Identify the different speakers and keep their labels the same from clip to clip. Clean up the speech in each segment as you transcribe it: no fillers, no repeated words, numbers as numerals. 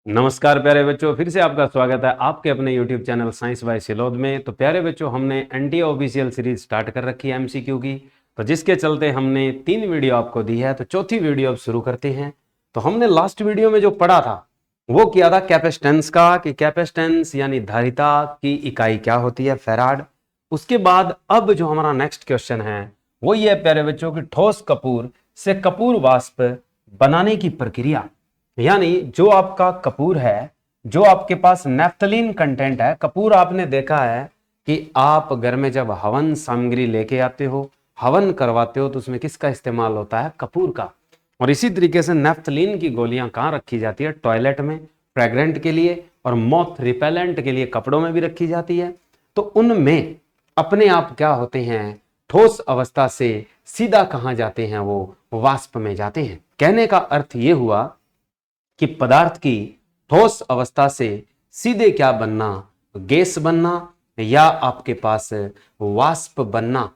Speaker 1: नमस्कार प्यारे बच्चों, फिर से आपका स्वागत है आपके अपने YouTube चैनल साइंस बाय सिलोद में। तो प्यारे बच्चों, हमने एनटीए ऑफिशियल सीरीज स्टार्ट कर रखी है एमसीक्यू की, तो जिसके चलते हमने 3 वीडियो आपको दी है। तो चौथी वीडियो अब शुरू करते हैं। तो हमने लास्ट वीडियो में जो पढ़ा था वो किया था कैपेसिटेंस का, कि कैपेसिटेंस यानी धारिता की इकाई क्या होती है, फैराड। उसके बाद अब जो हमारा नेक्स्ट क्वेश्चन है वो ये है प्यारे बच्चों कि ठोस कपूर से कपूर वाष्प बनाने की प्रक्रिया, यानी जो आपका कपूर है, जो आपके पास नेफ्थलीन कंटेंट है। कपूर आपने देखा है कि आप घर में जब हवन सामग्री लेके आते हो, हवन करवाते हो, तो उसमें किसका इस्तेमाल होता है, कपूर का। और इसी तरीके से नेफ्थलीन की गोलियां कहाँ रखी जाती है, टॉयलेट में, फ्रेग्रेंट के लिए, और मॉथ रिपेलेंट के लिए कपड़ों में भी रखी जाती है। तो उनमें अपने आप क्या होते हैं, ठोस अवस्था से सीधा कहां जाते हैं, वो वाष्प में जाते हैं। कहने का अर्थ यह हुआ कि पदार्थ की ठोस अवस्था से सीधे क्या बनना, गैस बनना, या आपके पास वाष्प बनना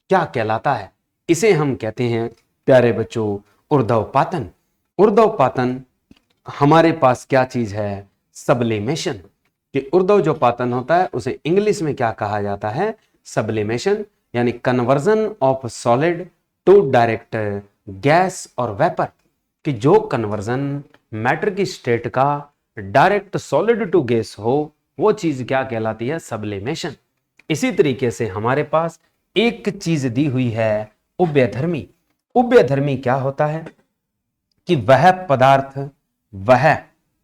Speaker 1: क्या कहलाता है, इसे हम कहते हैं प्यारे बच्चों ऊर्ध्वपातन। ऊर्ध्वपातन हमारे पास क्या चीज है, सब्लिमेशन। कि ऊर्ध्व जो पातन होता है उसे इंग्लिश में क्या कहा जाता है, सब्लिमेशन, यानी conversion of solid to direct gas और वेपर। कि जो कन्वर्जन मैटर की स्टेट का डायरेक्ट सॉलिड टू गैस हो, वो चीज क्या कहलाती है, सब्लिमेशन। इसी तरीके से हमारे पास एक चीज दी हुई है, उभयधर्मी। उभयधर्मी क्या होता है कि वह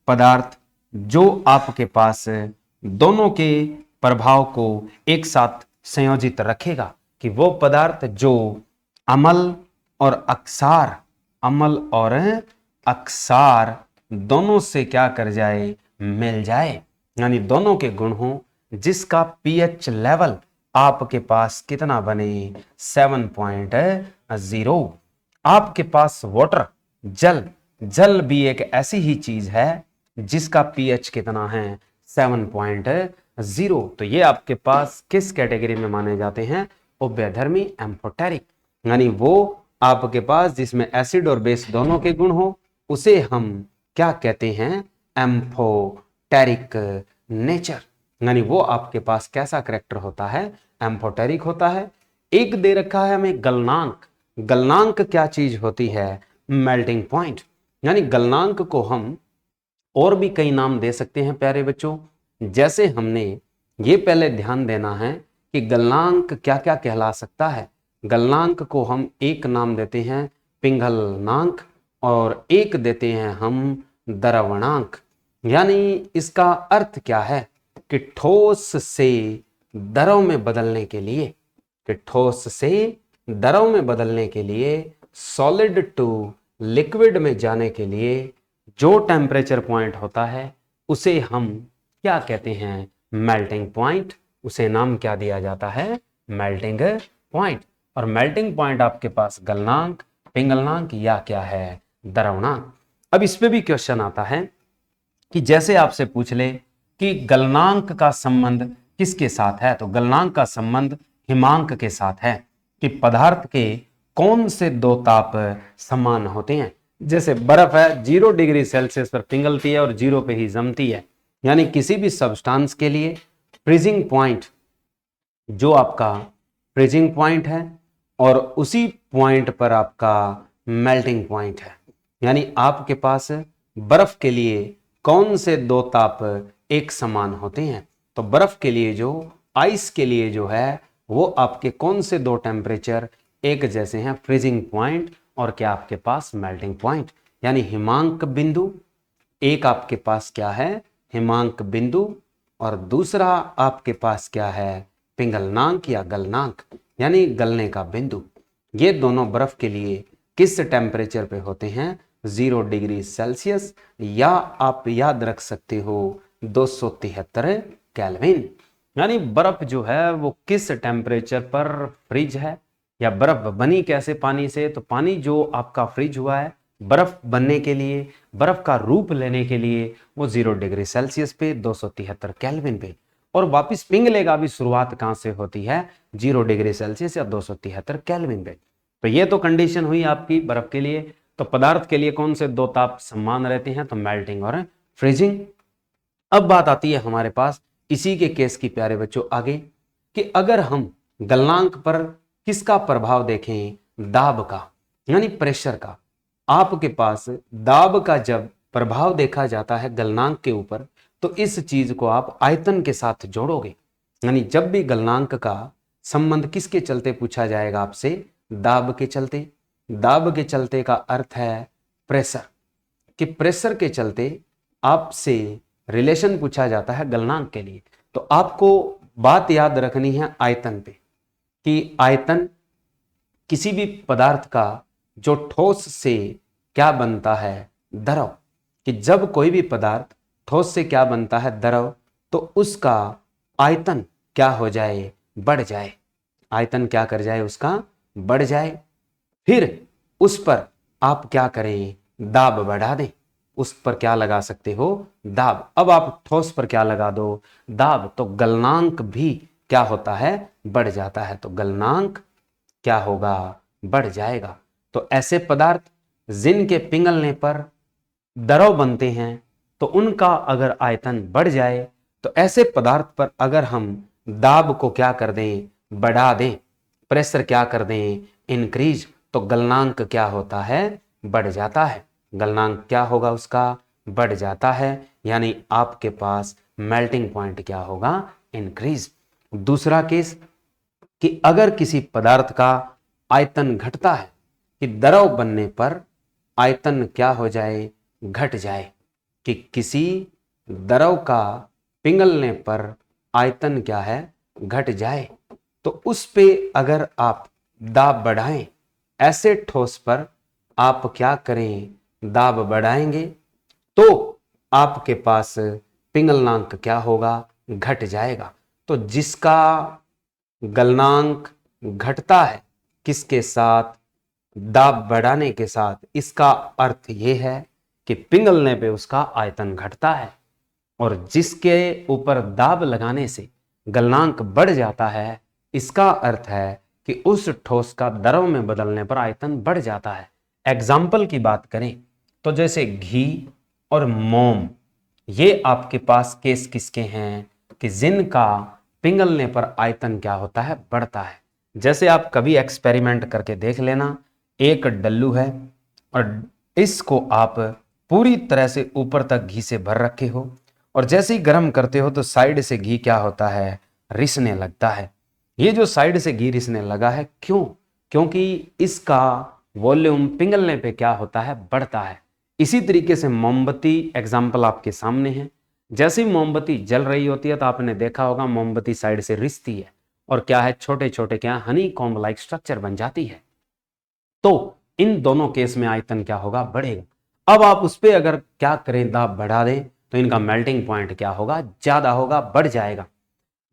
Speaker 1: पदार्थ जो आपके पास दोनों के प्रभाव को एक साथ संयोजित रखेगा। कि वो पदार्थ जो अम्ल और अक्षार, अम्ल और अक्षार दोनों से क्या कर जाए, मिल जाए, यानी दोनों के गुण हो, जिसका पीएच लेवल आपके पास कितना बने, 7.0। आपके पास वाटर, जल भी एक ऐसी ही चीज है जिसका पीएच कितना है, 7.0। तो ये आपके पास किस कैटेगरी में माने जाते हैं, उभयधर्मी एम्फोटेरिक। यानी वो आपके पास जिसमें एसिड और बेस दोनों के गुण हो, उसे हम क्या कहते हैं, एम्फोटेरिक नेचर। यानी वो आपके पास कैसा करेक्टर होता है, एम्फोटेरिक होता है। एक दे रखा है हमें गलनांक। गलनांक क्या चीज होती है, मेल्टिंग पॉइंट। यानी गलनांक को हम और भी कई नाम दे सकते हैं प्यारे बच्चों। जैसे हमने ये पहले ध्यान देना है कि गलनांक क्या क्या कहला सकता है। गलनांक को हम एक नाम देते हैं पिंगलनांक, और एक देते हैं हम द्रवणांक। यानी इसका अर्थ क्या है कि ठोस से द्रव में बदलने के लिए, कि ठोस से द्रव में बदलने के लिए, सॉलिड टू लिक्विड में जाने के लिए जो टेम्परेचर पॉइंट होता है उसे हम क्या कहते हैं, मेल्टिंग पॉइंट। उसे नाम क्या दिया जाता है, मेल्टिंग पॉइंट। और मेल्टिंग पॉइंट आपके पास गलनांक, पिंगलनांक या क्या है, द्रवणांक। अब इस पे भी क्वेश्चन आता है कि जैसे आपसे पूछ ले कि गलनांक का संबंध किसके साथ है, तो गलनांक का संबंध हिमांक के साथ है। कि पदार्थ के कौन से दो ताप समान होते हैं। जैसे बर्फ है, 0 डिग्री सेल्सियस पर पिघलती है और 0 पे ही जमती है। यानी किसी भी सब्सटेंस के लिए फ्रीजिंग पॉइंट, जो आपका फ्रीजिंग पॉइंट है, और उसी पॉइंट पर आपका मेल्टिंग पॉइंट है। यानी आपके पास बर्फ के लिए कौन से दो ताप एक समान होते हैं, तो बर्फ के लिए जो, आइस के लिए जो है, वो आपके कौन से दो टेम्परेचर एक जैसे हैं, फ्रीजिंग पॉइंट और क्या आपके पास मेल्टिंग पॉइंट। यानी हिमांक बिंदु एक आपके पास क्या है, हिमांक बिंदु, और दूसरा आपके पास क्या है, पिंगलनांक या गलनांक, यानी गलने का बिंदु। ये दोनों बर्फ के लिए किस टेम्परेचर पे होते हैं, 0 डिग्री सेल्सियस, या आप याद रख सकते हो 273 केल्विन। यानी बर्फ जो है वो किस टेम्परेचर पर फ्रीज है, या बर्फ बनी कैसे पानी से, तो पानी जो आपका फ्रीज हुआ है बर्फ बनने के लिए, बर्फ का रूप लेने के लिए, वो 0 डिग्री सेल्सियस पे, 273 केल्विन पे। और वापिस पिघलेगा भी शुरुआत कहां से होती है, 0 डिग्री सेल्सियस या 273 केल्विन पे। तो ये तो कंडीशन हुई आपकी बर्फ के लिए। तो पदार्थ के लिए कौन से दो ताप समान रहते हैं, तो मेल्टिंग और फ्रीजिंग। अब बात आती है हमारे पास इसी के केस की प्यारे बच्चों आगे, कि अगर हम गलनांक पर किसका प्रभाव देखें, दाब का, यानी प्रेशर का। आपके पास दाब का जब प्रभाव देखा जाता है गलनांक के ऊपर, तो इस चीज को आप आयतन के साथ जोड़ोगे। यानी जब भी गलनांक का संबंध किसके चलते पूछा जाएगा आपसे, दाब के चलते। दाब के चलते का अर्थ है प्रेशर, कि प्रेशर के चलते आपसे रिलेशन पूछा जाता है गलनांक के लिए। तो आपको बात याद रखनी है आयतन पे, कि आयतन किसी भी पदार्थ का जो ठोस से क्या बनता है, द्रव। कि जब कोई भी पदार्थ ठोस से क्या बनता है, द्रव, तो उसका आयतन क्या हो जाए, बढ़ जाए। आयतन क्या कर जाए, उसका बढ़ जाए। फिर उस पर आप क्या करें, दाब बढ़ा दें। उस पर क्या लगा सकते हो, दाब। अब आप ठोस पर क्या लगा दो, दाब, तो गलनांक भी क्या होता है, बढ़ जाता है। तो गलनांक क्या होगा, बढ़ जाएगा। तो ऐसे पदार्थ जिनके पिघलने पर द्रव बनते हैं, तो उनका अगर आयतन बढ़ जाए, तो ऐसे पदार्थ पर अगर हम दाब को क्या कर दें, बढ़ा दें, प्रेशर क्या कर दें, इंक्रीज, तो गलनांक क्या होता है, बढ़ जाता है। गलनांक क्या होगा, उसका बढ़ जाता है। यानी आपके पास मेल्टिंग पॉइंट क्या होगा, इंक्रीज। दूसरा केस, कि अगर किसी पदार्थ का आयतन घटता है, कि द्रव बनने पर आयतन क्या हो जाए, घट जाए। कि किसी द्रव का पिघलने पर आयतन क्या है, घट जाए, तो उस पे अगर आप दाब बढ़ाएं, ऐसे ठोस पर आप क्या करें, दाब बढ़ाएंगे, तो आपके पास पिघलनांक क्या होगा, घट जाएगा। तो जिसका गलनांक घटता है किसके साथ, दाब बढ़ाने के साथ, इसका अर्थ यह है कि पिघलने पे उसका आयतन घटता है। और जिसके ऊपर दाब लगाने से गलनांक बढ़ जाता है, इसका अर्थ है कि उस ठोस का द्रव में बदलने पर आयतन बढ़ जाता है। एग्जाम्पल की बात करें तो जैसे घी और मोम, ये आपके पास केस किसके हैं, कि जिनका पिघलने पर आयतन क्या होता है, बढ़ता है। जैसे आप कभी एक्सपेरिमेंट करके देख लेना, एक डल्लू है और इसको आप पूरी तरह से ऊपर तक घी से भर रखे हो, और जैसे ही गर्म करते हो तो साइड से घी क्या होता है, रिसने लगता है। ये जो साइड से घी रिसने लगा है, क्यों, क्योंकि इसका वॉल्यूम पिघलने पे क्या होता है, बढ़ता है। इसी तरीके से मोमबत्ती एग्जाम्पल आपके सामने है। जैसे ही मोमबत्ती जल रही होती है तो आपने देखा होगा मोमबत्ती साइड से रिसती है, और क्या है, छोटे छोटे क्या हनी कॉम्ब लाइक स्ट्रक्चर बन जाती है। तो इन दोनों केस में आयतन क्या होगा, बढ़ेगा। अब आप उस पर अगर क्या करें, दाब बढ़ा दें, तो इनका मेल्टिंग पॉइंट क्या होगा, ज्यादा होगा, बढ़ जाएगा।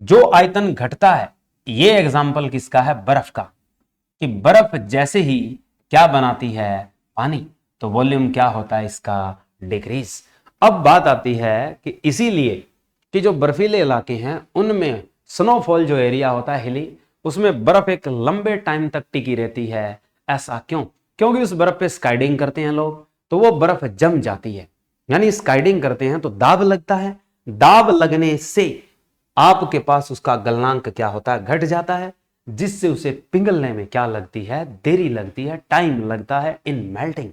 Speaker 1: जो आयतन घटता है, ये एग्जाम्पल किसका है, बर्फ का। कि बर्फ जैसे ही क्या बनाती है, पानी, तो वॉल्यूम क्या होता है इसका, डिक्रीज। अब बात आती है कि इसीलिए कि जो बर्फीले इलाके हैं उनमें स्नोफॉल जो एरिया होता है हिली, उसमें बर्फ एक लंबे टाइम तक टिकी रहती है। ऐसा क्यों, क्योंकि उस बर्फ पे स्काइडिंग करते हैं लोग, तो वो बर्फ जम जाती है। यानी स्काइडिंग करते हैं तो दाब लगता है, दाब लगने से आपके पास उसका गलनांक क्या होता है, घट जाता है, जिससे उसे पिघलने में क्या लगती है, देरी लगती है, टाइम लगता है इन मेल्टिंग।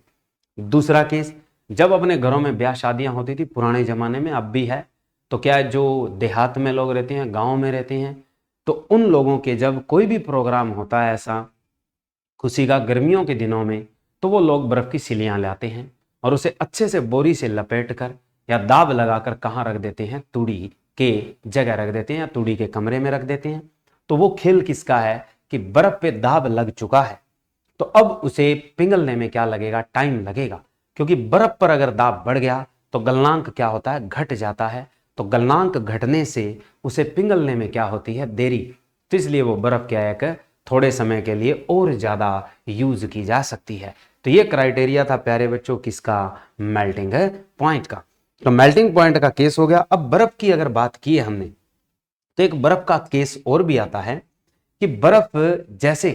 Speaker 1: दूसरा केस, जब अपने घरों में ब्याह शादियां होती थी पुराने जमाने में, अब भी है, तो क्या है, जो देहात में लोग रहते हैं, गांव में रहते हैं, तो उन लोगों के जब कोई भी प्रोग्राम होता है ऐसा खुशी का गर्मियों के दिनों में, तो वो लोग बर्फ की सिलियां लाते हैं और उसे अच्छे से बोरी से लपेट कर या दाब लगाकर कहाँ रख देते हैं, तूड़ी के जगह रख देते हैं या तूड़ी के कमरे में रख देते हैं। तो वो खेल किसका है, कि बर्फ पे दाब लग चुका है, तो अब उसे पिघलने में क्या लगेगा, टाइम लगेगा। क्योंकि बर्फ पर अगर दाब बढ़ गया तो गलनांक क्या होता है, घट जाता है। तो गलनांक घटने से उसे पिघलने में क्या होती है, देरी। तो इसलिए वो बर्फ क्या है, थोड़े समय के लिए और ज्यादा यूज की जा सकती है। तो ये क्राइटेरिया था प्यारे बच्चों किसका, मेल्टिंग पॉइंट का। तो मेल्टिंग पॉइंट का केस हो गया। अब बर्फ की अगर बात की है हमने, तो एक बर्फ का केस और भी आता है कि बर्फ जैसे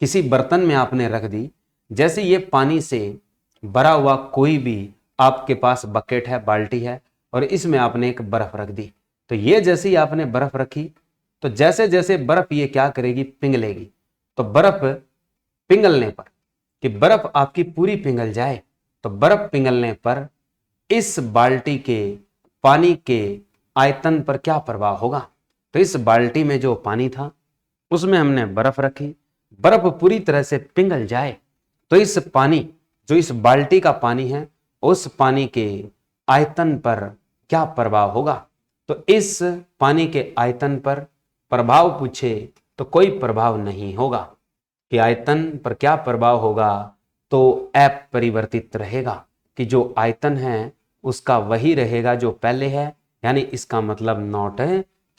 Speaker 1: किसी बर्तन में आपने रख दी, जैसे ये पानी से भरा हुआ कोई भी आपके पास बकेट है, बाल्टी है, और इसमें आपने एक बर्फ रख दी। तो ये जैसे ही आपने बर्फ रखी, तो जैसे जैसे बर्फ ये क्या करेगी, पिघलेगी। तो बर्फ पिघलने पर, कि बर्फ आपकी पूरी पिघल जाए, तो बर्फ पिघलने पर इस बाल्टी के पानी के आयतन पर क्या प्रभाव होगा। तो इस बाल्टी में जो पानी था उसमें हमने बर्फ रखी, बर्फ पूरी तरह से पिघल जाए, तो इस पानी, जो इस बाल्टी का पानी है, उस पानी के आयतन पर क्या प्रभाव होगा। तो इस पानी के आयतन पर प्रभाव पूछे तो कोई प्रभाव नहीं होगा। कि आयतन पर क्या प्रभाव होगा, तो अपरिवर्तित रहेगा, कि जो आयतन है उसका वही रहेगा जो पहले है, यानी इसका मतलब नॉट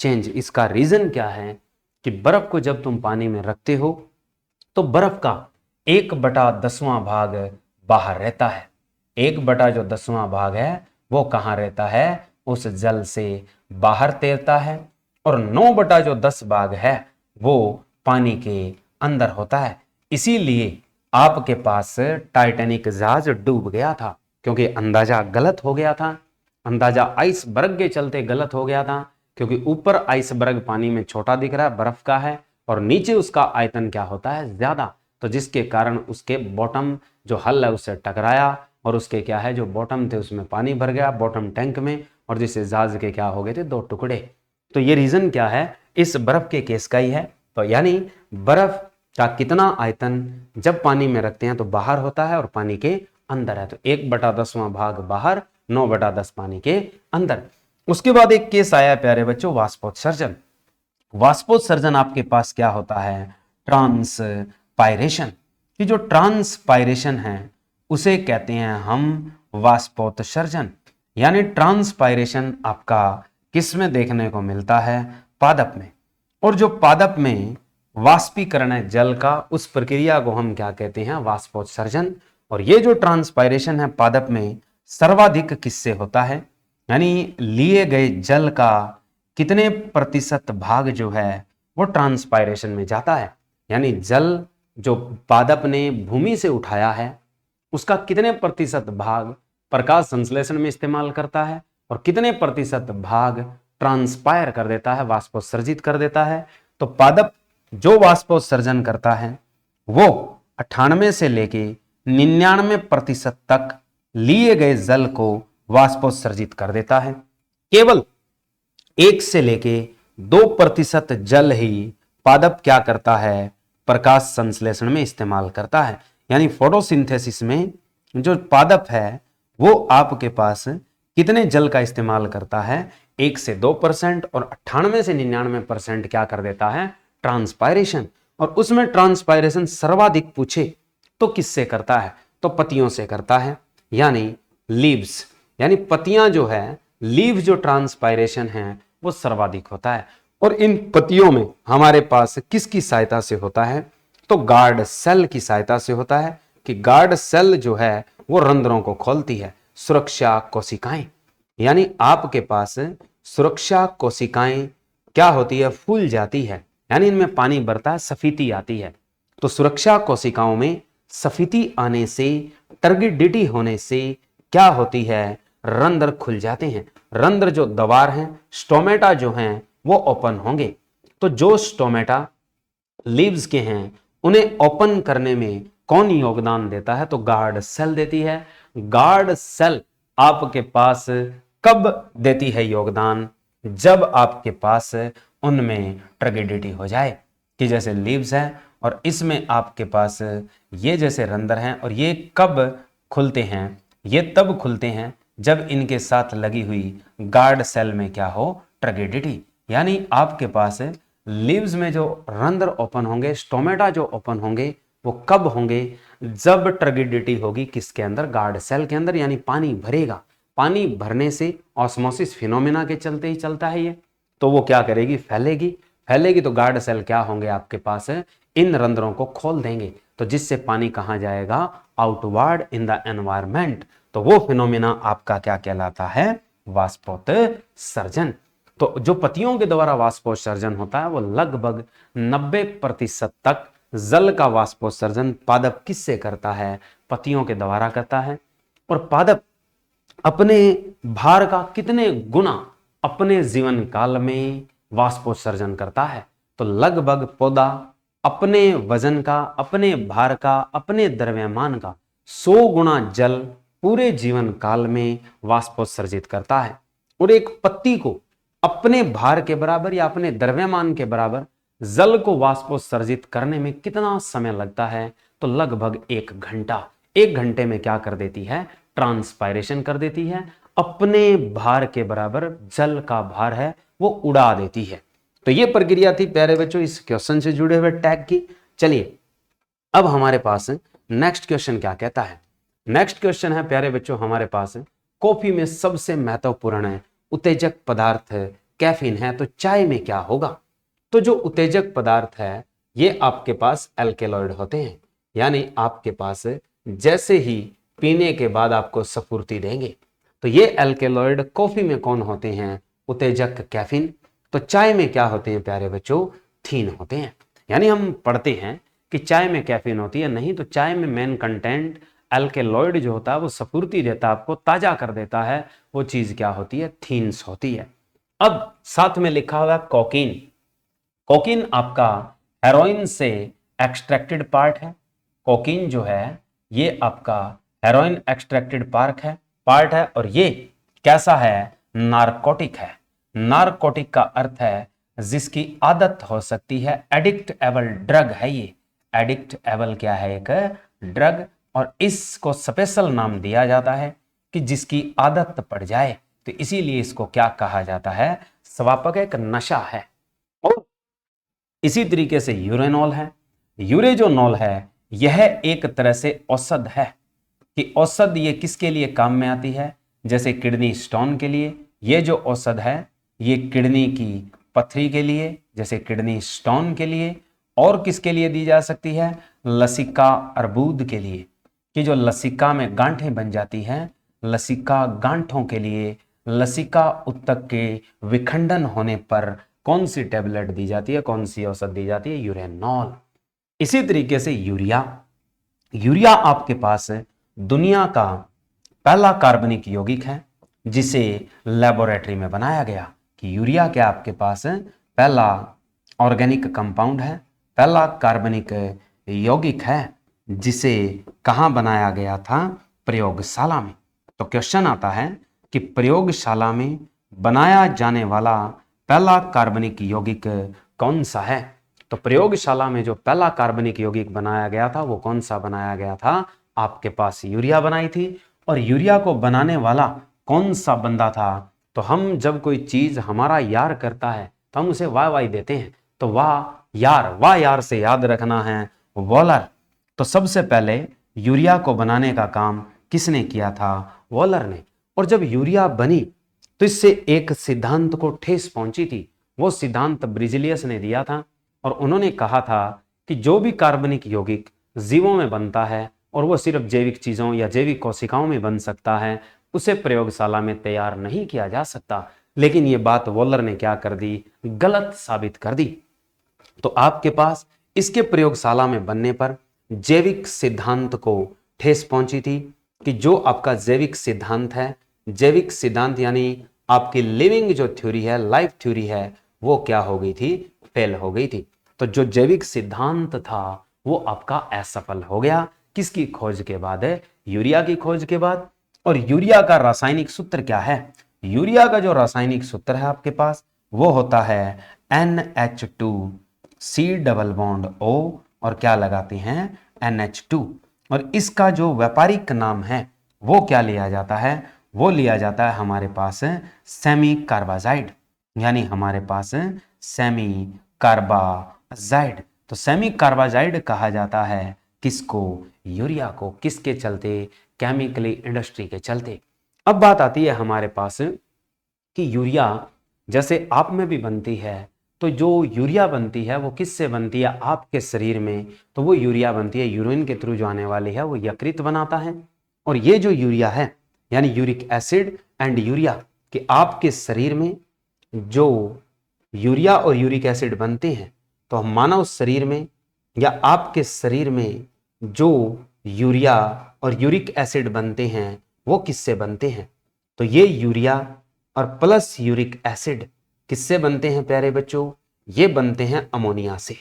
Speaker 1: चेंज। इसका रीजन क्या है कि बर्फ को जब तुम पानी में रखते हो तो बर्फ का 1/10वां भाग बाहर रहता है। 1/10वां भाग है वो कहाँ रहता है, उस जल से बाहर तैरता है, और 9/10 भाग है वो पानी के अंदर होता है। इसीलिए आपके पास टाइटैनिक जहाज डूब गया था, क्योंकि अंदाजा गलत हो गया था। अंदाजा आइसबर्ग के चलते गलत हो गया था, क्योंकि ऊपर आइसबर्ग पानी में छोटा दिख रहा है, बर्फ का है, और नीचे उसका आयतन क्या होता है, ज्यादा। तो जिसके कारण उसके बॉटम जो हल है उससे टकराया, और उसके क्या है जो बॉटम थे उसमें पानी भर गया, बॉटम टैंक में, और जिससे जहाज के क्या हो गए थे, 2 टुकड़े। तो ये रीजन क्या है, इस बर्फ के केस का ही है। तो यानी बर्फ का कितना आयतन जब पानी में रखते हैं तो बाहर होता है और पानी के अंदर है। तो 1/10वां भाग बाहर, 9/10 पानी के अंदर। उसके बाद एक केस आया प्यारे बच्चों, वाष्पोत्सर्जन। वाष्पोत्सर्जन आपके पास क्या होता है, ट्रांसपायरेशन। कि जो ट्रांसपायरेशन है उसे कहते हैं हम वाष्पोत्सर्जन। यानी ट्रांसपायरेशन आपका किस में देखने को मिलता है, पादप में। और जो पादप में वाष्पीकरण है जल का, उस प्रक्रिया को हम क्या कहते हैं, वाष्पोत्सर्जन। और ये जो ट्रांसपायरेशन है पादप में सर्वाधिक किससे होता है, यानी लिए गए जल का कितने प्रतिशत भाग जो है वो ट्रांसपायरेशन में जाता है। यानी जल जो पादप ने भूमि से उठाया है उसका कितने प्रतिशत भाग प्रकाश संश्लेषण में इस्तेमाल करता है, और कितने प्रतिशत भाग ट्रांसपायर कर देता है, वाष्पोत्सर्जित कर देता है। तो पादप जो वाष्पोत्सर्जन करता है वो 98 से लेके 99% तक लिए गए जल को वाष्पोत्सर्जित कर देता है। केवल 1 से लेके 2% जल ही पादप क्या करता है, प्रकाश संश्लेषण में इस्तेमाल करता है। यानी फोटोसिंथेसिस में जो पादप है वो आपके पास कितने जल का इस्तेमाल करता है, 1 से 2%, और 98 से 99% क्या कर देता है, ट्रांसपायरेशन। और उसमें ट्रांसपायरेशन सर्वाधिक पूछे तो किससे करता है, तो पत्तियों से करता है, यानी लीव्स। यानी पत्तियां जो है, लीव जो ट्रांसपायरेशन है वो सर्वाधिक होता है। और इन पत्तियों में हमारे पास किसकी सहायता से होता है, तो गार्ड सेल की सहायता से होता है। कि गार्ड सेल जो है वो रंध्रों को खोलती है, सुरक्षा कोशिकाएं। यानी आपके पास सुरक्षा कोशिकाएं क्या होती है, फूल जाती है, यानी इनमें पानी भरता है, सफीती आती है। तो सुरक्षा कोशिकाओं में सफीती आने से, टर्गिडिटी होने से क्या होती है, रंध्र खुल जाते हैं। रंध्र जो द्वार हैं, स्टोमेटा जो हैं वो ओपन होंगे। तो जो स्टोमेटा लीव्स के हैं उन्हें ओपन करने में कौन योगदान देता है, तो गार्ड सेल देती है। गार्ड सेल आपके पास कब देती है योगदान, जब आपके पास उनमें टर्गिडिटी हो जाए। कि जैसे लीव्स हैं और इसमें आपके पास ये जैसे रंध्र हैं, और ये कब खुलते हैं, ये तब खुलते हैं जब इनके साथ लगी हुई गार्ड सेल में क्या हो, टर्गिडिटी। यानी आपके पास लीव्स में जो रंध्र ओपन होंगे, स्टोमेटा जो ओपन होंगे, वो कब होंगे, जब टर्गिडिटी होगी किसके अंदर, गार्ड सेल के अंदर। यानी पानी भरेगा, पानी भरने से ऑस्मोसिस फिनोमेना के चलते ही चलता है ये। तो वो क्या करेगी, फैलेगी। फैलेगी तो गार्ड सेल क्या होंगे आपके पास, इन रंध्रों को खोल देंगे। तो जिससे पानी कहां जाएगा, आउटवर्ड इन द एनवायरमेंट। तो वो फिनोमेना आपका क्या कहलाता है, वाष्पोत्सर्जन। तो जो पत्तियों के द्वारा वाष्पोत्सर्जन होता है वो लगभग 90% तक जल का वाष्पोत्सर्जन पादप किससे करता है, पत्तियों के द्वारा करता है। और पादप अपने भार का कितने गुना अपने जीवन काल में वाष्पोत्सर्जन करता है? तो लगभग पौधा अपने वजन का, अपने भार का, अपने द्रव्यमान का 100 गुना जल पूरे जीवन काल में वाष्पोत्सर्जित करता है। और एक पत्ती को अपने भार के बराबर या अपने द्रव्यमान के बराबर जल को वाष्पोत्सर्जित करने में कितना समय लगता है? तो लगभग 1 घंटा। 1 घंटे में क्या कर देती है? ट्रांसपायरेशन कर देती है, अपने भार के बराबर जल का भार है वो उड़ा देती है। तो ये प्रक्रिया थी प्यारे बच्चों इस क्वेश्चन से जुड़े हुए टैग की। चलिए अब हमारे पास नेक्स्ट क्वेश्चन क्या कहता है। नेक्स्ट क्वेश्चन है प्यारे बच्चों हमारे पास, कॉफी में सबसे महत्वपूर्ण उत्तेजक पदार्थ कैफीन है, तो चाय में क्या होगा? तो जो उत्तेजक पदार्थ है ये आपके पास एल्केलॉइड होते हैं, यानी आपके पास जैसे ही पीने के बाद आपको स्फूर्ति देंगे। तो ये एल्केलॉइड कॉफी में कौन होते हैं? उत्तेजक कैफीन। तो चाय में क्या होते हैं प्यारे बच्चों? थीन होते हैं। यानी हम पढ़ते हैं कि चाय में कैफीन होती है, नहीं तो चाय में मेन कंटेंट एल्केलॉइड जो होता है वो स्फूर्ति देता है, आपको ताजा कर देता है, वो चीज क्या होती है? थीन्स होती है। अब साथ में लिखा हुआ है कोकीन। कोकीन आपका हेरोइन से एक्सट्रैक्टेड पार्ट है। कोकीन जो है ये आपका हेरोइन एक्सट्रैक्टेड पार्ट है और ये कैसा है? नारकोटिक है। नारकोटिक का अर्थ है जिसकी आदत हो सकती है, एडिक्टेबल ड्रग है ये। एडिक्टेबल क्या है? एक ड्रग। और इसको स्पेशल नाम दिया जाता है कि जिसकी आदत पड़ जाए, तो इसीलिए इसको क्या कहा जाता है? स्वापक एक नशा है। और इसी तरीके से यूरेनॉल है। यूरेजोनॉल है यह एक तरह से औषध है कि औषध ये किसके लिए काम में आती है? जैसे किडनी स्टोन के लिए ये जो औषध है ये किडनी की पथरी के लिए, जैसे किडनी स्टोन के लिए। और किसके लिए दी जा सकती है? लसिका अर्बुद के लिए, कि जो लसिका में गांठें बन जाती हैं, लसिका गांठों के लिए, लसिका उत्तक के विखंडन होने पर कौन सी टेबलेट दी जाती है, कौन सी औषध दी जाती है? यूरेनॉल। इसी तरीके से यूरिया आपके पास दुनिया का पहला कार्बनिक यौगिक है जिसे लेबोरेटरी में बनाया गया। कि यूरिया क्या आपके पास पहला ऑर्गेनिक कंपाउंड है, पहला कार्बनिक यौगिक है जिसे कहां बनाया गया था? प्रयोगशाला में। तो क्वेश्चन आता है कि प्रयोगशाला में बनाया जाने वाला पहला कार्बनिक यौगिक कौन सा है? तो प्रयोगशाला में जो पहला कार्बनिक यौगिक बनाया गया था वो कौन सा बनाया गया था? आपके पास यूरिया बनाई थी। और यूरिया को बनाने वाला कौन सा बंदा था? तो हम जब कोई चीज हमारा यार करता है तो हम उसे वाह वाह देते हैं, तो वाह यार से याद रखना है वॉलर। तो सबसे पहले यूरिया को बनाने का काम किसने किया था? वॉलर ने। और जब यूरिया बनी तो इससे एक सिद्धांत को ठेस पहुंची थी। वो सिद्धांत ब्रिजिलियस ने दिया था और उन्होंने कहा था कि जो भी कार्बनिक यौगिक जीवों में बनता है और वो सिर्फ जैविक चीजों या जैविक कोशिकाओं में बन सकता है, उसे प्रयोगशाला में तैयार नहीं किया जा सकता। लेकिन ये बात वॉलर ने क्या कर दी? गलत साबित कर दी। तो आपके पास इसके प्रयोगशाला में बनने पर जैविक सिद्धांत को ठेस पहुंची थी कि जो आपका जैविक सिद्धांत है, जैविक सिद्धांत यानी आपकी लिविंग जो थ्योरी है, लाइफ थ्योरी है, वो क्या हो गई थी? फेल हो गई थी। तो जो जैविक सिद्धांत था वो आपका असफल हो गया। किसकी खोज के बाद है? यूरिया की खोज के बाद। और यूरिया का रासायनिक सूत्र क्या है? यूरिया का जो रासायनिक सूत्र है आपके पास वो होता है NH2C डबल बॉन्ड O और क्या लगाते हैं? NH2। और इसका जो व्यापारिक नाम है वो क्या लिया जाता है? वो लिया जाता है हमारे पास सेमी कार्बाजाइड, यानी हमारे पास सेमी कार्बाजाइड। तो सेमी कार्बाजाइड कहा जाता है किसको? यूरिया को। किसके चलते? केमिकली इंडस्ट्री के चलते। अब बात आती है हमारे पास कि यूरिया जैसे आप में भी बनती है, तो जो यूरिया बनती है वो किससे बनती है? आपके शरीर में तो वो यूरिया बनती है यूरिन के थ्रू जो आने वाली है वो यकृत बनाता है। और ये जो यूरिया है यानी यूरिक एसिड एंड यूरिया, कि आपके शरीर में जो यूरिया और यूरिक एसिड बनते हैं, तो मानव शरीर में या आपके शरीर में जो यूरिया और यूरिक एसिड बनते हैं वो किससे बनते हैं? तो ये यूरिया और प्लस यूरिक एसिड किससे बनते हैं प्यारे बच्चों? ये बनते हैं अमोनिया से।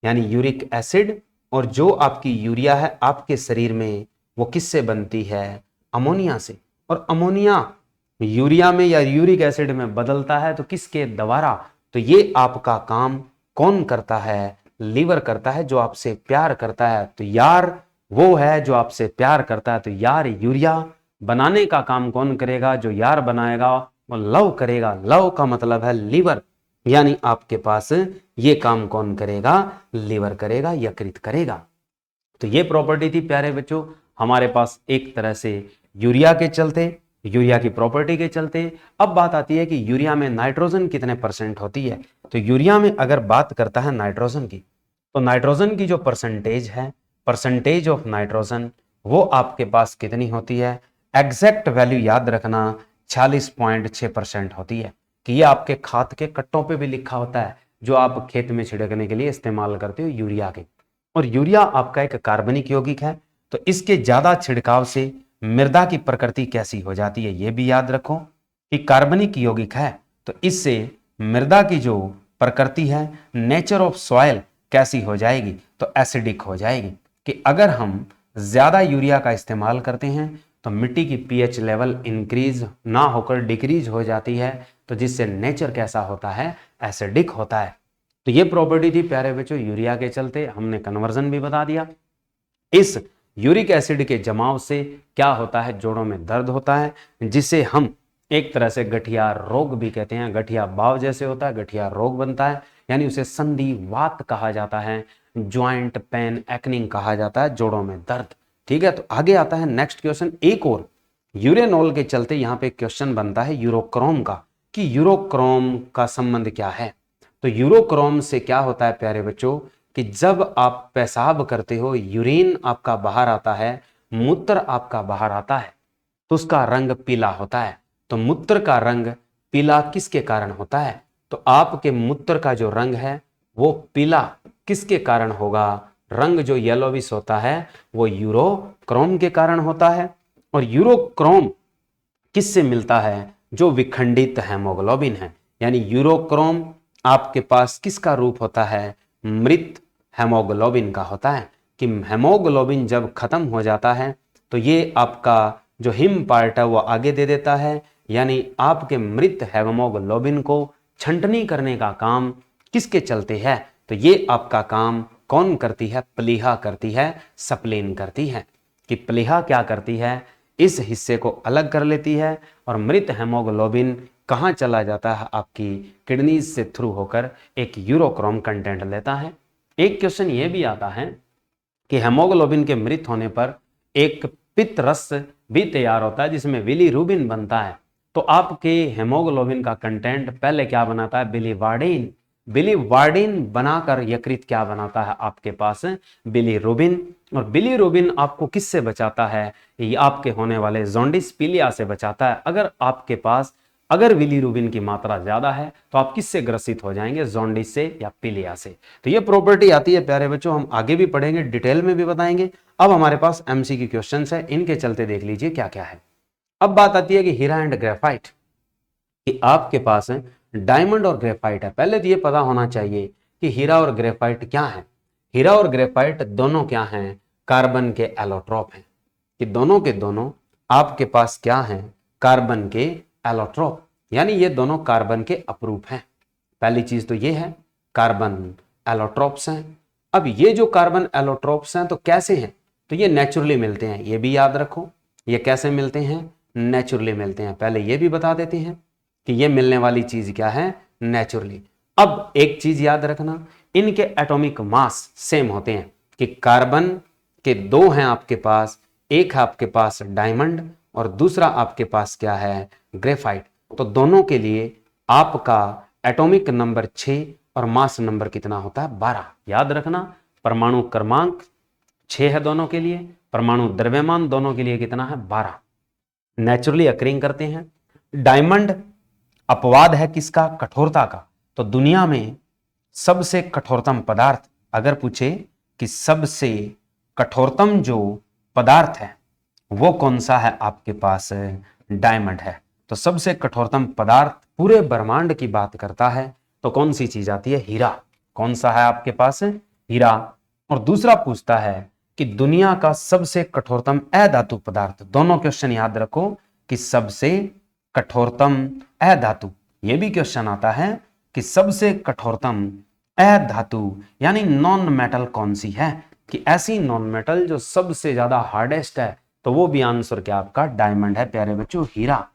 Speaker 1: यानी यूरिक एसिड और जो आपकी यूरिया है आपके शरीर में, वो किससे बनती है? अमोनिया से। और अमोनिया यूरिया में या यूरिक एसिड में बदलता है तो किसके द्वारा? तो ये आपका काम कौन करता है? लीवर करता है, जो आपसे प्यार करता है। तो यार वो है जो आपसे प्यार करता है। तो यार यूरिया बनाने का काम कौन करेगा? जो यार बनाएगा वो लव करेगा। लव का मतलब है लीवर, यानी आपके पास ये काम कौन करेगा? लीवर करेगा, यकृत करेगा। तो ये प्रॉपर्टी थी प्यारे बच्चों हमारे पास एक तरह से यूरिया के चलते, यूरिया की प्रॉपर्टी के चलते। अब बात आती है कि यूरिया में नाइट्रोजन कितने परसेंट होती है। तो यूरिया में अगर बात करता है नाइट्रोजन की, तो नाइट्रोजन की जो परसेंटेज है, परसेंटेज ऑफ नाइट्रोजन, वो आपके पास कितनी होती है? एग्जैक्ट वैल्यू याद रखना 46.6% होती है। कि ये आपके खाद के कट्टों पे भी लिखा होता है, जो आप खेत में छिड़कने के लिए इस्तेमाल करते हो यूरिया के। और यूरिया आपका एक कार्बनिक यौगिक है, तो इसके ज्यादा छिड़काव से मृदा की प्रकृति कैसी हो जाती है, यह भी याद रखो कि कार्बनिक यौगिक है तो इससे मृदा की जो प्रकृति है, नेचर ऑफ सॉइल कैसी हो जाएगी? तो एसिडिक हो जाएगी। कि अगर हम ज्यादा यूरिया का इस्तेमाल करते हैं तो मिट्टी की पीएच लेवल इंक्रीज ना होकर डिक्रीज हो जाती है, तो जिससे नेचर कैसा होता है? एसिडिक होता है। तो ये प्रॉपर्टी थी प्यारे बच्चों यूरिया के चलते। हमने कन्वर्जन भी बता दिया। इस यूरिक एसिड के जमाव से क्या होता है? जोड़ों में दर्द होता है, जिसे हम एक तरह से गठिया रोग भी कहते हैं। गठिया बाव जैसे होता है, गठिया रोग बनता है, यानी उसे संधिवात कहा जाता है, ज्वाइंट पेन एक्निंग कहा जाता है, जोड़ों में दर्द। ठीक है, तो आगे आता है नेक्स्ट क्वेश्चन। एक और यूरेनॉल के चलते यहाँ पे क्वेश्चन बनता है यूरोक्रोम का, कि यूरोक्रोम का संबंध क्या है। तो यूरोक्रोम से क्या होता है प्यारे बच्चों कि जब आप पेशाब करते हो, यूरिन आपका बाहर आता है, मूत्र आपका बाहर आता है, तो उसका रंग पीला होता है। तो मूत्र का रंग पीला किसके कारण होता है? तो आपके मूत्र का जो रंग है वो पीला किसके कारण होगा? रंग जो येलोविश होता है वो यूरोक्रोम के कारण होता है। और यूरोक्रोम किससे मिलता है? जो विखंडित हेमोग्लोबिन है। यानी यूरोक्रोम आपके पास किसका रूप होता है? मृत हेमोग्लोबिन का होता है। कि हेमोग्लोबिन जब खत्म हो जाता है तो ये आपका जो हिम पार्ट है वो आगे दे देता है, यानी आपके मृत हेमोग्लोबिन को छंटनी करने का काम किसके चलते है? तो ये आपका काम कौन करती है? प्लीहा करती है, सप्लीन करती है। कि प्लीहा क्या करती है? इस हिस्से को अलग कर लेती है और मृत हेमोग्लोबिन कहाँ चला जाता है? आपकी किडनीज से थ्रू होकर एक यूरोक्रोम कंटेंट लेता है। एक क्वेश्चन ये भी आता है कि हेमोग्लोबिन के मृत होने पर एक पित्त रस भी तैयार होता है जिसमें बिलीरुबिन बनता है। तो आपके हेमोग्लोबिन का कंटेंट पहले क्या बनाता है? बिलीवार्डिन। बिलीवार्डिन बनाकर यकृत क्या बनाता है आपके पास? बिलीरुबिन। और बिलीरुबिन आपको किससे बचाता है? ये आपके होने वाले जॉन्डिस पीलिया से बचाता है। अगर आपके पास अगर बिलीरुबिन की मात्रा ज्यादा है तो आप किससे ग्रसित हो जाएंगे? जॉन्डिस से या पीलिया से। तो ये प्रॉपर्टी आती है प्यारे बच्चों, हम आगे भी पढ़ेंगे, डिटेल में भी बताएंगे। अब हमारे पास एमसीक्यू क्वेश्चंस है, इनके चलते देख लीजिए क्या क्या है। अब बात आती है कि हीरा एंड ग्रेफाइट, कि आपके पास है डायमंड और ग्रेफाइट है। पहले तो ये पता होना चाहिए कि हीरा और ग्रेफाइट क्या है। हीरा और ग्रेफाइट दोनों क्या हैं? कार्बन के एलोट्रोप हैं। कि दोनों के दोनों आपके पास क्या हैं? कार्बन के एलोट्रोप, यानी ये दोनों कार्बन के अपरूप हैं। पहली चीज तो ये है कार्बन एलोट्रोप्स हैं। अब ये जो कार्बन एलोट्रोप्स हैं तो कैसे हैं? तो ये नेचुरली मिलते हैं, ये भी याद रखो। ये कैसे मिलते हैं? नेचुरली मिलते हैं। पहले ये भी बता देते हैं कि ये मिलने वाली चीज क्या है? नेचुरली। अब एक चीज याद रखना, इनके एटॉमिक मास सेम होते हैं। कि कार्बन के दो हैं आपके पास, एक है आपके पास डायमंड और दूसरा आपके पास क्या है? ग्रेफाइट। तो दोनों के लिए आपका एटॉमिक नंबर 6 और मास नंबर कितना होता है? 12। याद रखना, परमाणु क्रमांक 6 है दोनों के लिए, परमाणु द्रव्यमान दोनों के लिए कितना है? 12। नेचुरली अकरिंग करते हैं। डायमंड अपवाद है किसका? कठोरता का। तो दुनिया में सबसे कठोरतम पदार्थ अगर पूछे कि सबसे कठोरतम जो पदार्थ है वो कौन सा है? आपके पास डायमंड है। तो सबसे कठोरतम पदार्थ पूरे ब्रह्मांड की बात करता है तो कौन सी चीज आती है? हीरा। कौन सा है आपके पास? हीरा। और दूसरा पूछता है कि दुनिया का सबसे कठोरतम अधातु पदार्थ। दोनों क्वेश्चन याद रखो कि सबसे कठोरतम अधातु, यह भी क्वेश्चन आता है कि सबसे कठोरतम अधातु यानी नॉन मेटल कौन सी है, कि ऐसी नॉन मेटल जो सबसे ज्यादा हार्डेस्ट है, तो वो भी आंसर क्या आपका? डायमंड है प्यारे बच्चों, हीरा।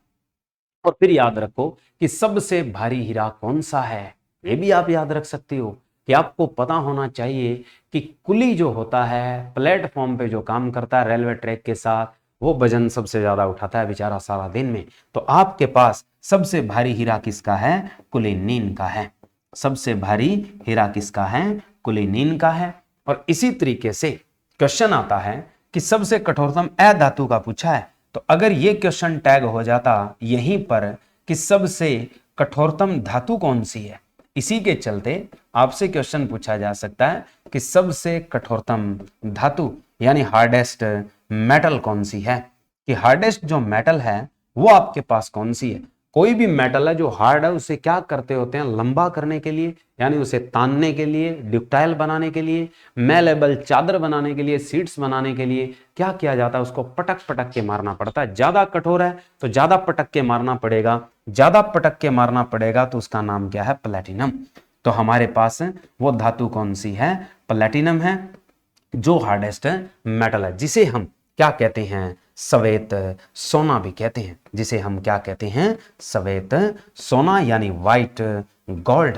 Speaker 1: और फिर याद रखो कि सबसे भारी हीरा कौन सा है, ये भी आप याद रख सकते हो कि आपको पता होना चाहिए कि कुली जो होता है प्लेटफॉर्म पे जो काम करता है रेलवे ट्रैक के साथ, वो वजन सबसे ज्यादा उठाता है बेचारा सारा दिन में। तो आपके पास सबसे भारी हीरा किसका है? कुलीनीन का है। सबसे भारी हीरा किसका है? कुलीनीन का है। और इसी तरीके से क्वेश्चन आता है कि सबसे कठोरतम अधातु का पूछा है, तो अगर ये क्वेश्चन टैग हो जाता यहीं पर कि सबसे कठोरतम धातु कौन सी है, इसी के चलते आपसे क्वेश्चन पूछा जा सकता है कि सबसे कठोरतम धातु यानी हार्डेस्ट मेटल कौन सी है, कि हार्डेस्ट जो मेटल है वो आपके पास कौन सी है। कोई भी मेटल है जो हार्ड है उसे क्या करते होते हैं? लंबा करने के लिए, यानी उसे तानने के लिए, ड्यूक्टाइल बनाने के लिए, मेलेबल चादर बनाने के लिए, सीट्स बनाने के लिए क्या किया जाता है? उसको पटक पटक के मारना पड़ता है। ज्यादा कठोर है तो ज्यादा पटक के मारना पड़ेगा, ज्यादा पटक के मारना पड़ेगा तो उसका नाम क्या है? प्लेटिनम। तो हमारे पास वो धातु कौन सी है? प्लेटिनम है, जो हार्डेस्ट मेटल है, जिसे हम क्या कहते हैं? श्वेत सोना भी कहते हैं, जिसे हम क्या कहते हैं? श्वेत सोना यानी व्हाइट गोल्ड।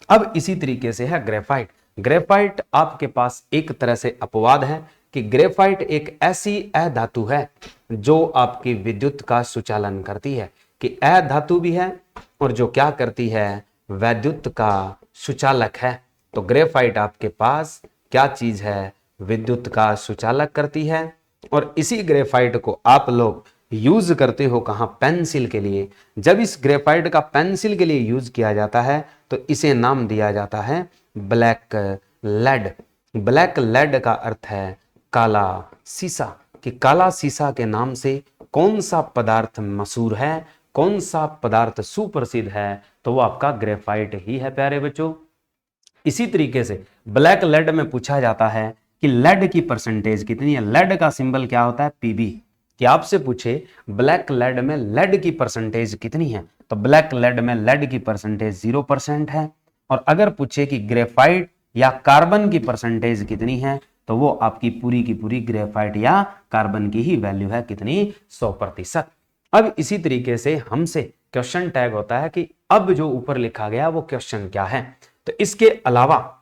Speaker 1: अब इसी तरीके से है ग्रेफाइट। ग्रेफाइट आपके पास एक तरह से अपवाद है कि ग्रेफाइट एक ऐसी अधातु है जो आपकी विद्युत का सुचालन करती है, कि अधातु भी है और जो क्या करती है? विद्युत का सुचालक है। तो ग्रेफाइट आपके पास क्या चीज है? विद्युत का सुचालक करती है। और इसी ग्रेफाइट को आप लोग यूज करते हो कहां? पेंसिल के लिए। जब इस ग्रेफाइट का पेंसिल के लिए यूज किया जाता है तो इसे नाम दिया जाता है ब्लैक लेड। ब्लैक लेड का अर्थ है काला सीसा, कि काला सीसा के नाम से कौन सा पदार्थ मशहूर है, कौन सा पदार्थ सुप्रसिद्ध है? तो वो आपका ग्रेफाइट ही है प्यारे बच्चों। इसी तरीके से ब्लैक लेड में पूछा जाता है कि लेड की परसेंटेज कितनी है। लेड का सिंबल क्या होता है? पीबी। कि आपसे पूछे ब्लैक लेड में लेड की परसेंटेज कितनी है, तो ब्लैक लेड में लेड की परसेंटेज 0% है। और अगर पूछे कि ग्रेफाइट या कार्बन की परसेंटेज कितनी है, तो वो आपकी पूरी की पूरी ग्रेफाइट या कार्बन की ही वैल्यू है कितनी? 100%। अब इसी तरीके से हमसे क्वेश्चन टैग होता है कि अब जो ऊपर लिखा गया वो क्वेश्चन क्या है। तो इसके अलावा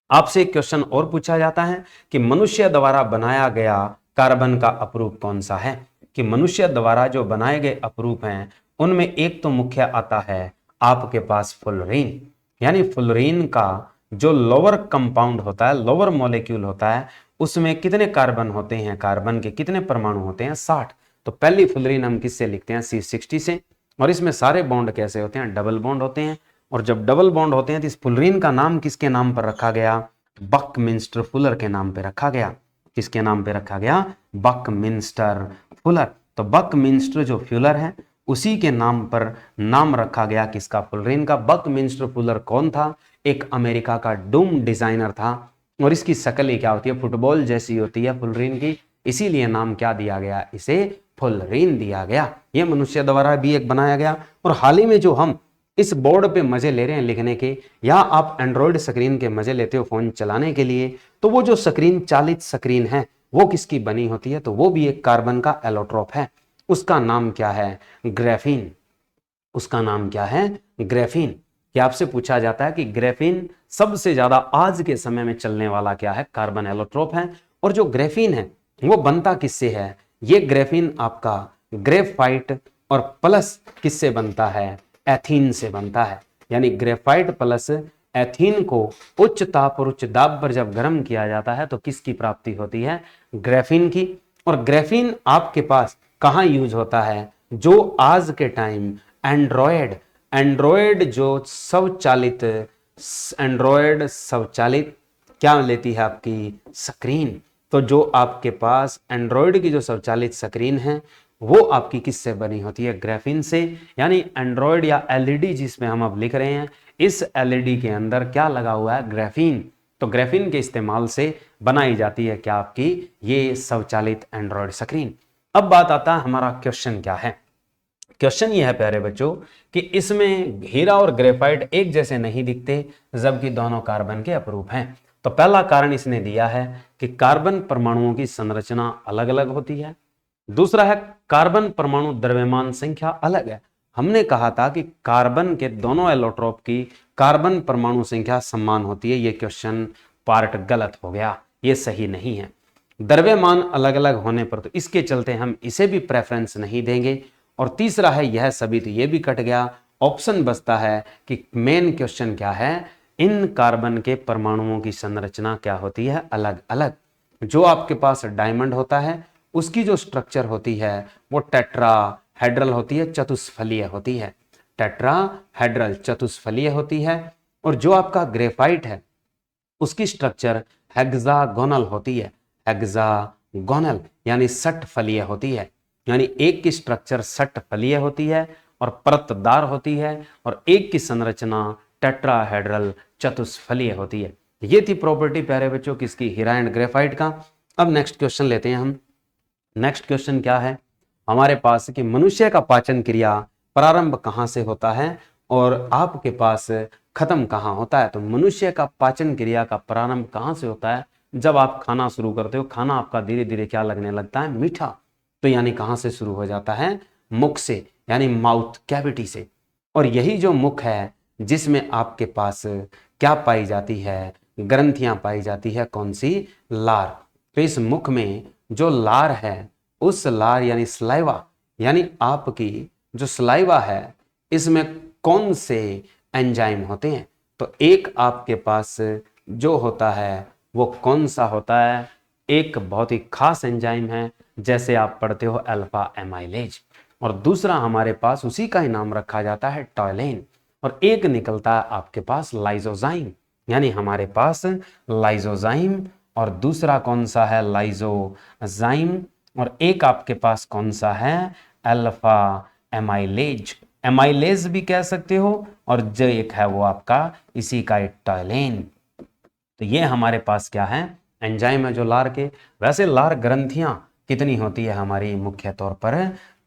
Speaker 1: आपसे एक क्वेश्चन और पूछा जाता है कि मनुष्य द्वारा बनाया गया कार्बन का अपरूप कौन सा है, कि मनुष्य द्वारा जो बनाए गए अपरूप हैं उनमें एक तो मुख्य आता है आपके पास फ्लोरीन। यानी फ्लोरीन का जो लोअर कंपाउंड होता है, लोअर मॉलिक्यूल होता है, उसमें कितने कार्बन होते हैं? कार्बन के कितने परमाणु होते हैं? 60। तो पहली फ्लोरीन हम किससे लिखते हैं? C60 से। और इसमें सारे बॉन्ड कैसे होते हैं? डबल बॉन्ड होते हैं। और जब डबल बॉन्ड होते हैं तो इस फ्लोरीन का नाम किसके नाम पर रखा गया? बकमिंस्टर फुलर के नाम पे रखा गया। किसके नाम पे रखा गया? Buckminster Fuller. तो बकमिंस्टर जो फ्यूलर है उसी के नाम पर नाम रखा गया किसका? फ्लोरीन का। बकमिंस्टर फुलर कौन था? एक अमेरिका का डूम डिजाइनर था और इसकी शक्ल क्या होती है? फुटबॉल जैसी होती है फ्लोरीन की, इसीलिए नाम क्या दिया गया? इसे फ्लोरीन दिया गया। यह मनुष्य द्वारा भी एक बनाया गया। और हाल ही में जो हम इस बोर्ड पे मजे ले रहे हैं लिखने के, या आप एंड्रॉइड स्क्रीन के मजे लेते हो फोन चलाने के लिए, तो वो जो स्क्रीन चालित स्क्रीन है वो किसकी बनी होती है? तो वो भी एक कार्बन का एलोट्रोप है। उसका नाम क्या है? ग्रेफीन। उसका नाम क्या है? ग्रेफीन। क्या आपसे पूछा जाता है कि ग्रेफीन सबसे ज्यादा आज के समय में चलने वाला क्या है? कार्बन एलोट्रोप है। और जो ग्रेफीन है वो बनता किससे है? ये ग्रेफीन आपका ग्रेफाइट और प्लस किससे बनता है? एथीन से बनता है। यानी ग्रेफाइट प्लस एथीन को उच्च ताप और उच्च दाब पर जब गर्म किया जाता है तो किसकी प्राप्ति होती है? ग्रेफीन की। और ग्रेफीन आपके पास कहां यूज होता है? जो आज के टाइम एंड्रॉयड जो स्वचालित क्या लेती है? आपकी स्क्रीन। तो जो आपके पास एंड्रॉयड की जो स्वचालित स्क्रीन है वो आपकी किससे बनी होती है? ग्राफीन से। यानी एंड्रॉयड या एलईडी जिसमें हम अब लिख रहे हैं, इस एलईडी के अंदर क्या लगा हुआ है? ग्राफीन। तो ग्राफीन के इस्तेमाल से बनाई जाती है क्या? आपकी ये स्वचालित एंड्रॉयड स्क्रीन। अब बात आता है हमारा क्वेश्चन क्या है। क्वेश्चन ये है प्यारे बच्चों कि इसमें हीरा और ग्रेफाइट एक जैसे नहीं दिखते, जबकि दोनों कार्बन के अपरूप हैं। तो पहला कारण इसने दिया है कि कार्बन परमाणुओं की संरचना अलग अलग होती है। दूसरा है कार्बन परमाणु द्रव्यमान संख्या अलग है। हमने कहा था कि कार्बन के दोनों एलोट्रोप की कार्बन परमाणु संख्या समान होती है। यह क्वेश्चन पार्ट गलत हो गया, यह सही नहीं है। द्रव्यमान अलग अलग होने पर तो इसके चलते हम इसे भी प्रेफरेंस नहीं देंगे। और तीसरा है यह सभी, तो यह भी कट गया। ऑप्शन बचता है कि मेन क्वेश्चन क्या है, इन कार्बन के परमाणुओं की संरचना क्या होती है? अलग अलग। जो आपके पास डायमंड होता है उसकी जो स्ट्रक्चर होती है वो टेट्राहेड्रल होती है, चतुष्फलीय होती है। टेट्राहेड्रल चतुष्फलीय होती है। और जो आपका ग्रेफाइट है उसकी स्ट्रक्चर हेक्सागोनल होती है। हेक्सागोनल यानी षटफलीय होती है। यानी एक की स्ट्रक्चर षटफलीय होती है और परतदार होती है, और एक की संरचना टेट्राहेड्रल चतुष्फलीय होती है। ये थी प्रॉपर्टी प्यारे बच्चों किसकी? हीरा एंड ग्रेफाइट का। अब नेक्स्ट क्वेश्चन लेते हैं हम। नेक्स्ट क्वेश्चन क्या है हमारे पास कि मनुष्य का पाचन क्रिया प्रारंभ कहां से होता है और आपके पास खत्म कहां होता है? तो मनुष्य का पाचन क्रिया का प्रारंभ कहां से होता है? जब आप खाना शुरू करते हो, खाना आपका धीरे धीरे क्या लगने लगता है? मीठा। तो यानी कहां से शुरू हो जाता है? मुख से, यानी माउथ कैविटी से। और यही जो मुख है जिसमें आपके पास क्या पाई जाती है? ग्रंथियां पाई जाती है। कौन सी? लार। तो इस मुख में जो लार है, उस लार यानी सलाइवा, यानी आपकी जो सलाइवा है इसमें कौन से एंजाइम होते हैं? तो एक आपके पास जो होता है वो कौन सा होता है? एक बहुत ही खास एंजाइम है, जैसे आप पढ़ते हो अल्फा एमाइलेज। और दूसरा हमारे पास उसी का ही नाम रखा जाता है टॉयलेन। और एक निकलता है आपके पास लाइजोजाइम, यानी हमारे पास लाइजोजाइम। और दूसरा कौन सा है? लाइजोजाइम। और एक आपके पास कौन सा है? Alpha amylase. एमाइलेज भी कह सकते हो। और जो एक है वो आपका इसी का एक टॉयलेन। तो ये हमारे पास क्या है? एंजाइम है जो लार के। वैसे लार ग्रंथियां कितनी होती है हमारी? मुख्य तौर पर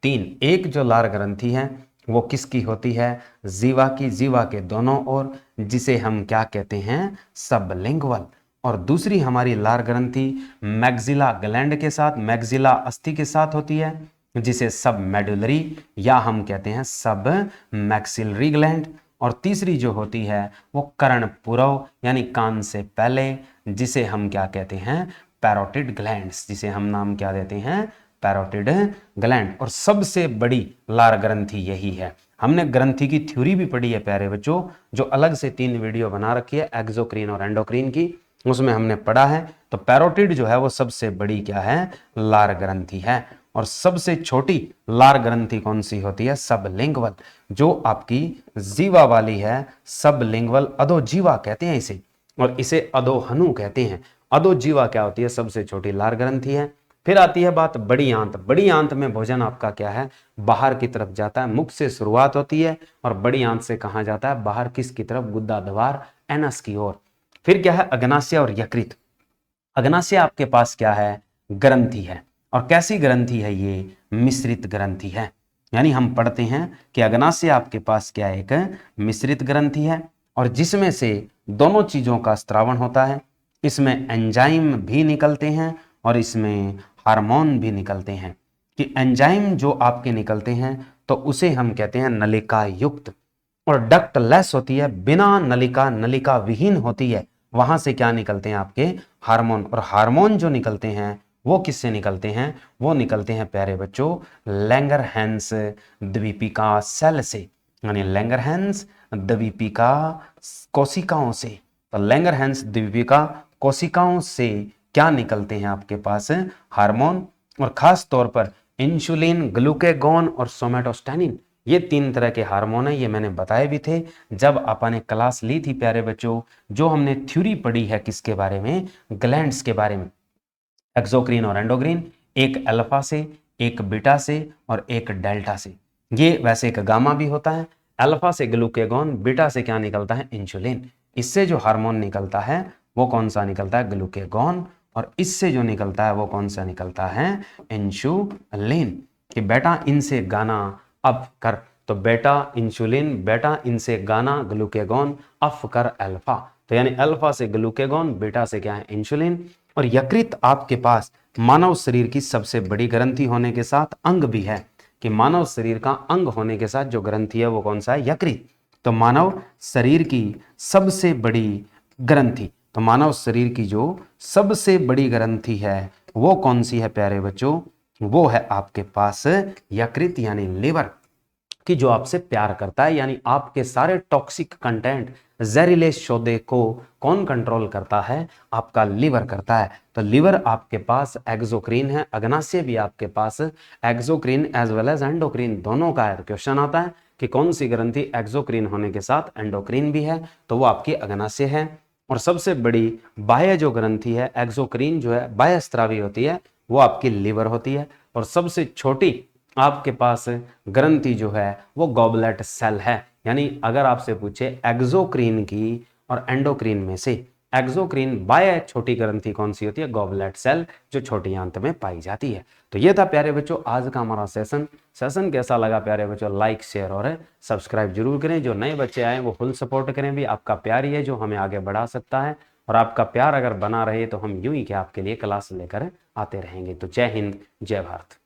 Speaker 1: 3। एक जो लार ग्रंथि है वो किसकी होती है? जीवा की, जीवा के दोनों ओर, जिसे हम क्या कहते हैं? सबलिंगुअल। और दूसरी हमारी लार ग्रंथि मैक्सिला ग्लैंड के साथ, मैक्सिला अस्थि के साथ होती है, जिसे सब मेडुलरी या हम कहते हैं सब मैक्सिलरी ग्लैंड। और तीसरी जो होती है वो कर्णपुरव यानी कान से पहले, जिसे हम क्या कहते हैं? पैरोटिड ग्लैंड्स, जिसे हम नाम क्या देते हैं? Parotid gland. और सबसे बड़ी लार ग्रंथि यही है। हमने ग्रंथि की थ्योरी भी पढ़ी है प्यारे बच्चों, जो अलग से 3 वीडियो बना रखी है एक्सोक्रीन और एंडोक्रीन की, उसमें हमने पढ़ा है। तो पैरोटिड जो है वो सबसे बड़ी क्या है? लार ग्रंथि है। और सबसे छोटी लार ग्रंथि कौन सी होती है? सबलिंगुअल, जो आपकी जीवा वाली है। सबलिंगुअल अधोजीवा कहते हैं इसे, और इसे अधोहनु कहते हैं। अधोजीवा क्या होती है? सबसे छोटी लार ग्रंथि है। फिर आती है बात बड़ी आंत। बड़ी आंत में भोजन आपका क्या है? बाहर की तरफ जाता है। मुख से शुरुआत होती है और बड़ी आंत से कहां जाता है? बाहर किसकी तरफ? गुद्दा द्वार, एनस की ओर। फिर क्या है? अग्नाशय और यकृत। अग्नाशय आपके पास क्या है? ग्रंथि है। और कैसी ग्रंथि है ये? मिश्रित ग्रंथि है। यानी हम पढ़ते हैं कि अग्नाशय आपके पास क्या है? एक मिश्रित ग्रंथि है, और जिसमें से दोनों चीजों का स्त्रावण होता है। इसमें एंजाइम भी निकलते हैं और इसमें हार्मोन भी निकलते हैं। कि एंजाइम जो आपके निकलते हैं तो उसे हम कहते हैं नलिका युक्त, और डक्टलेस होती है, बिना नलिका, नलिका विहीन होती है। वहां से क्या निकलते हैं? आपके हार्मोन। और हार्मोन जो निकलते हैं वो किससे निकलते हैं? वो निकलते हैं प्यारे बच्चों लैंगरहैंस द्वीपिका सेल से, यानी लैंगरहैंस द्वीपिका कोशिकाओं से। तो लैंगरहैंस द्वीपिका कोशिकाओं से क्या निकलते हैं आपके पास? हार्मोन। और खास तौर पर इंसुलिन, ग्लूकेगॉन और सोमेटोस्टेनिन, ये 3 तरह के हार्मोन है। ये मैंने बताए भी थे जब अपन ने क्लास ली थी प्यारे बच्चों, जो हमने थ्योरी पढ़ी है किसके बारे में? ग्लैंड्स के बारे में, एक्सोक्रीन और एंडोक्रीन। एक अल्फा से, एक बीटा से और एक डेल्टा से। ये वैसे एक गामा भी होता है। अल्फा से ग्लूकेगॉन, बीटा से क्या निकलता है, इंसुलिन। इससे जो हार्मोन निकलता है वो कौन सा निकलता है, ग्लूकेगॉन, और इससे जो निकलता है वो कौन सा निकलता है, इंसुलिन। कि बेटा इनसे गाना अप कर, तो बेटा इंसुलिन, बेटा इनसे गाना ग्लूकेगॉन, अफ कर अल्फा। तो यानी अल्फा से ग्लूकेगॉन, बीटा से क्या है, इंसुलिन। और यकृत आपके पास मानव शरीर की सबसे बड़ी ग्रंथि होने के साथ अंग भी है, कि मानव शरीर का अंग होने के साथ जो ग्रंथि है वो कौन सा है, यकृत। तो मानव शरीर की सबसे बड़ी ग्रंथि, तो मानव शरीर की जो सबसे बड़ी ग्रंथि है वो कौन सी है प्यारे बच्चों, वो है आपके पास यकृत यानी लिवर, कि जो आपसे प्यार करता है। यानी आपके सारे टॉक्सिक कंटेंट, जहरीले शोधे को कौन कंट्रोल करता है, आपका लिवर करता है। तो लिवर आपके पास एक्सोक्रीन है, अग्नाशय भी आपके पास एक्सोक्रीन एज वेल एज एंडोक्रीन दोनों का है। तो क्वेश्चन आता है कि कौन सी ग्रंथि एक्सोक्रीन होने के साथ एंडोक्रीन भी है, तो वो आपकी अग्नाशय है। और सबसे बड़ी बाह्य जो ग्रंथि है एक्सोक्रीन जो है बाह्य स्रावी होती है, वो आपकी लिवर होती है। और सबसे छोटी आपके पास ग्रंथि जो है वो गॉबलेट सेल है। यानी अगर आपसे पूछे एक्सोक्रीन की और एंडोक्रीन में से एक्सोक्रीन बाह्य छोटी ग्रंथि कौन सी होती है, गॉबलेट सेल, जो छोटी आंत में पाई जाती है। तो ये था प्यारे बच्चों आज का हमारा सेशन कैसा लगा प्यारे बच्चों, लाइक शेयर और सब्सक्राइब जरूर करें। जो नए बच्चे आए वो फुल सपोर्ट करें भी, आपका प्यार ही है जो हमें आगे बढ़ा सकता है। और आपका प्यार अगर बना रहे तो हम यूं ही क्या आपके लिए क्लास लेकर आते रहेंगे। तो जय हिंद, जय भारत।